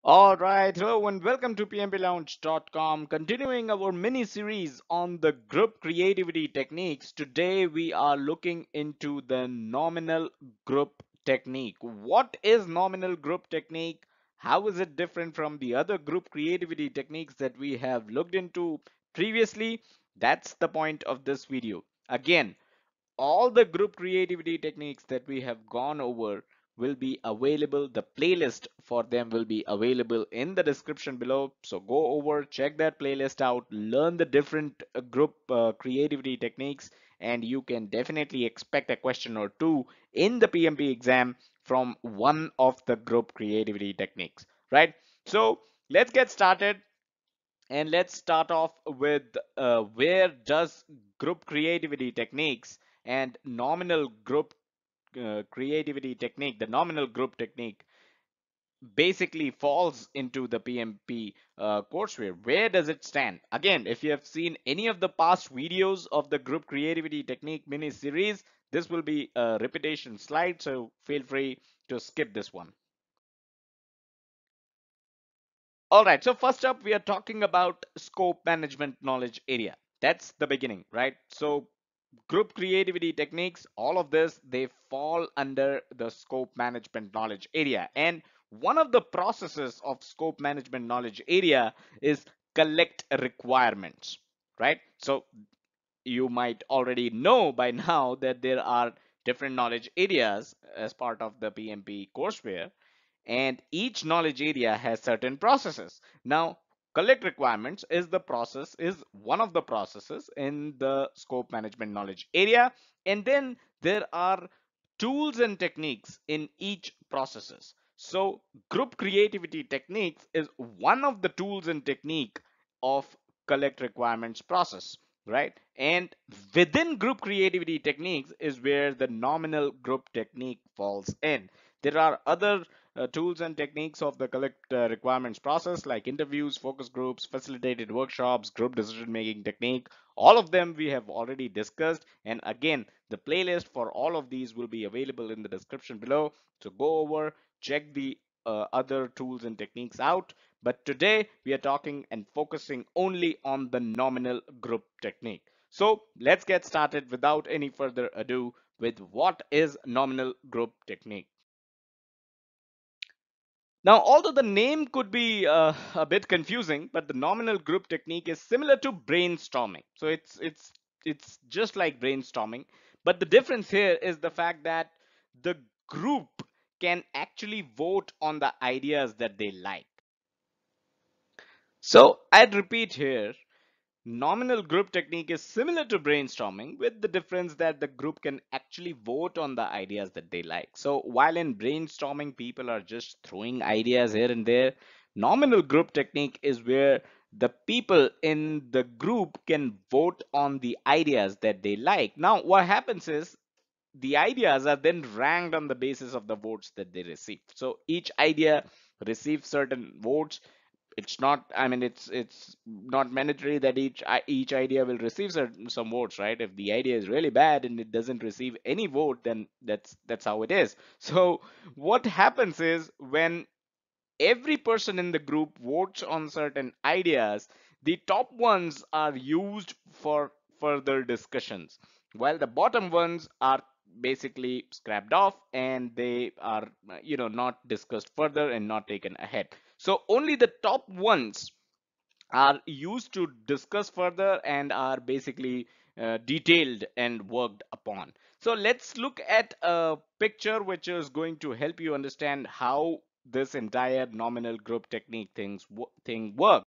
All right, hello and welcome to pmplounge.com. Continuing our mini series on the group creativity techniques. Today we are looking into the nominal group technique. What is nominal group technique? How is it different from the other group creativity techniques that we have looked into previously? That's the point of this video. Again, all the group creativity techniques that we have gone over will be available. The playlist for them will be available in the description below. So go over, check that playlist out, learn the different group creativity techniques, and you can definitely expect a question or two in the PMP exam from one of the group creativity techniques, right? So let's get started. And let's start off with where does group creativity techniques and nominal group creativity technique, the nominal group technique, basically falls into the PMP courseware. Where does it stand? Again, if you have seen any of the past videos of the group creativity technique mini series, this will be a repetition slide, so feel free to skip this one. All right, so first up, we are talking about scope management knowledge area. That's the beginning, right? So group creativity techniques, all of this, they fall under the scope management knowledge area. And one of the processes of scope management knowledge area is collect requirements, right? So you might already know by now that there are different knowledge areas as part of the PMP courseware, and each knowledge area has certain processes. Now, collect requirements is one of the processes in the scope management knowledge area, and then there are tools and techniques in each processes. So group creativity techniques is one of the tools and technique of collect requirements process, right? And within group creativity techniques is where the nominal group technique falls in. There are other tools and techniques of the collect requirements process like interviews, focus groups, facilitated workshops, group decision making technique. All of them we have already discussed, and again the playlist for all of these will be available in the description below. So go over, check the other tools and techniques out. But today we are talking and focusing only on the nominal group technique. So let's get started without any further ado with what is nominal group technique. Now, although the name could be a bit confusing, but the nominal group technique is similar to brainstorming. So it's just like brainstorming, but the difference here is the fact that the group can actually vote on the ideas that they like. So I'd repeat here, nominal group technique is similar to brainstorming with the difference that the group can actually vote on the ideas that they like. So while in brainstorming, people are just throwing ideas here and there, nominal group technique is where the people in the group can vote on the ideas that they like. Now, what happens is the ideas are then ranked on the basis of the votes that they receive. So each idea receives certain votes. It's not, I mean, it's not mandatory that each idea will receive some votes, right? If the idea is really bad and it doesn't receive any vote, then that's how it is. So what happens is when every person in the group votes on certain ideas, the top ones are used for further discussions, while the bottom ones are basically scrapped off and they are, not discussed further and not taken ahead. So only the top ones are used to discuss further and are basically detailed and worked upon. So let's look at a picture which is going to help you understand how this entire nominal group technique thing works.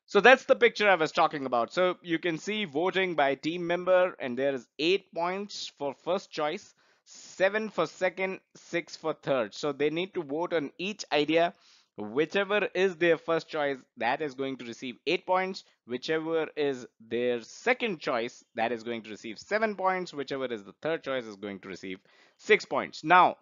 So that's the picture I was talking about. So you can see voting by team member, and there is 8 points for first choice, 7 for second, 6 for third. So they need to vote on each idea. Whichever is their first choice, that is going to receive 8 points. Whichever is their second choice, that is going to receive 7 points. Whichever is the third choice is going to receive 6 points. Now,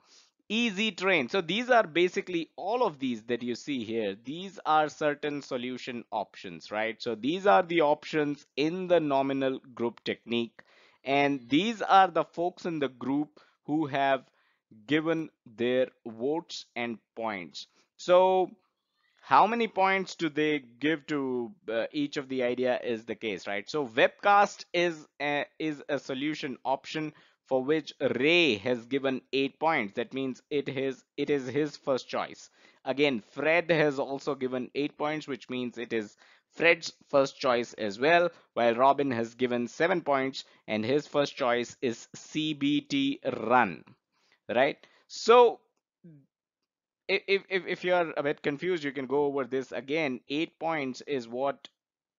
easy train. So these are basically all of these that you see here. These are certain solution options, right? So these are the options in the nominal group technique. And these are the folks in the group who have given their votes and points. So how many points do they give to each of the idea is the case, right? So webcast is a solution option for which Ray has given 8 points. That means it is his first choice. Again, Fred has also given 8 points, which means it is Fred's first choice as well, while Robin has given 7 points and his first choice is CBT run, right? So if you're a bit confused, you can go over this again. 8 points is what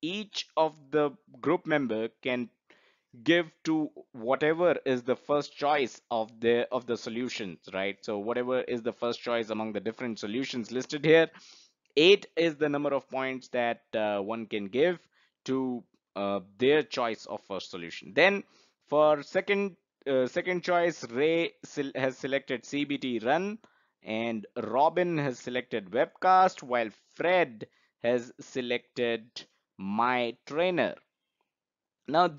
each of the group member can give to whatever is the first choice of the solutions, right? So whatever is the first choice among the different solutions listed here, 8 is the number of points that one can give to their choice of first solution. Then for second choice, Ray has selected CBT run and Robin has selected webcast, while Fred has selected my trainer. Now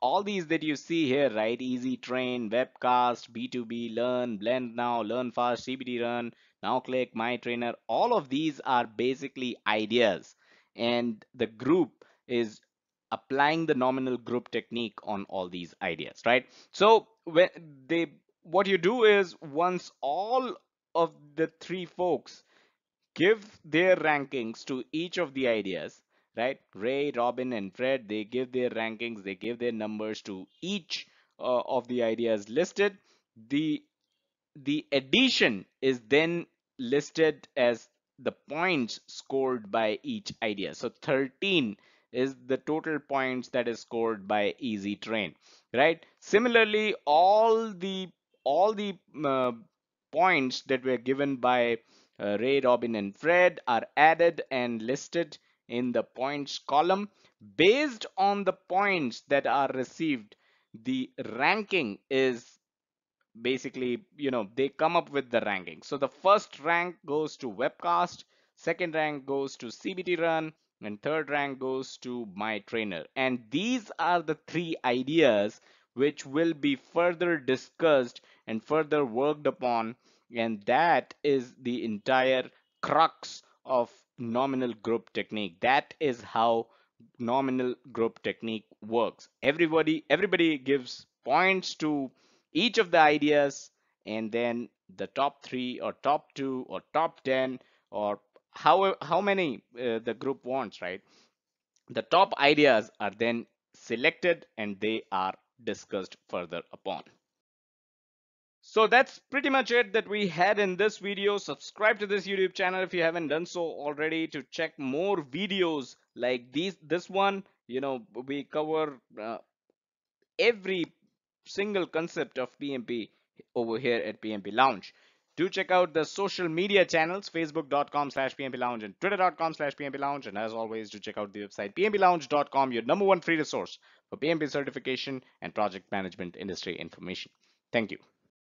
all these that you see here, right? Easy Train, Webcast, B2B, Learn, Blend Now, Learn Fast, CBT Run, Now Click, My Trainer, all of these are basically ideas. And the group is applying the nominal group technique on all these ideas, right? So what you do is once all of the three folks give their rankings to each of the ideas, right? Ray, Robin, and Fred, they give their rankings, they give their numbers to each of the ideas listed. The the addition is then listed as the points scored by each idea. So 13 is the total points that is scored by Easy Train, right? Similarly, all the points that were given by Ray, Robin, and Fred are added and listed in the points column. Based on the points that are received, the ranking is basically, they come up with the ranking. So the first rank goes to webcast, second rank goes to CBT run, and third rank goes to my trainer. And these are the three ideas which will be further discussed and further worked upon, and that is the entire crux of nominal group technique. That is how nominal group technique works. Everybody gives points to each of the ideas, and then the top three or top two or top 10 or how many the group wants, right? The top ideas are then selected and they are discussed further upon. So that's pretty much it that we had in this video. Subscribe to this YouTube channel if you haven't done so already to check more videos like this one. We cover every single concept of PMP over here at PMP Lounge. Do check out the social media channels, facebook.com/PMP Lounge and twitter.com/PMP Lounge. And as always, do check out the website pmplounge.com, your number one free resource for PMP certification and project management industry information. Thank you.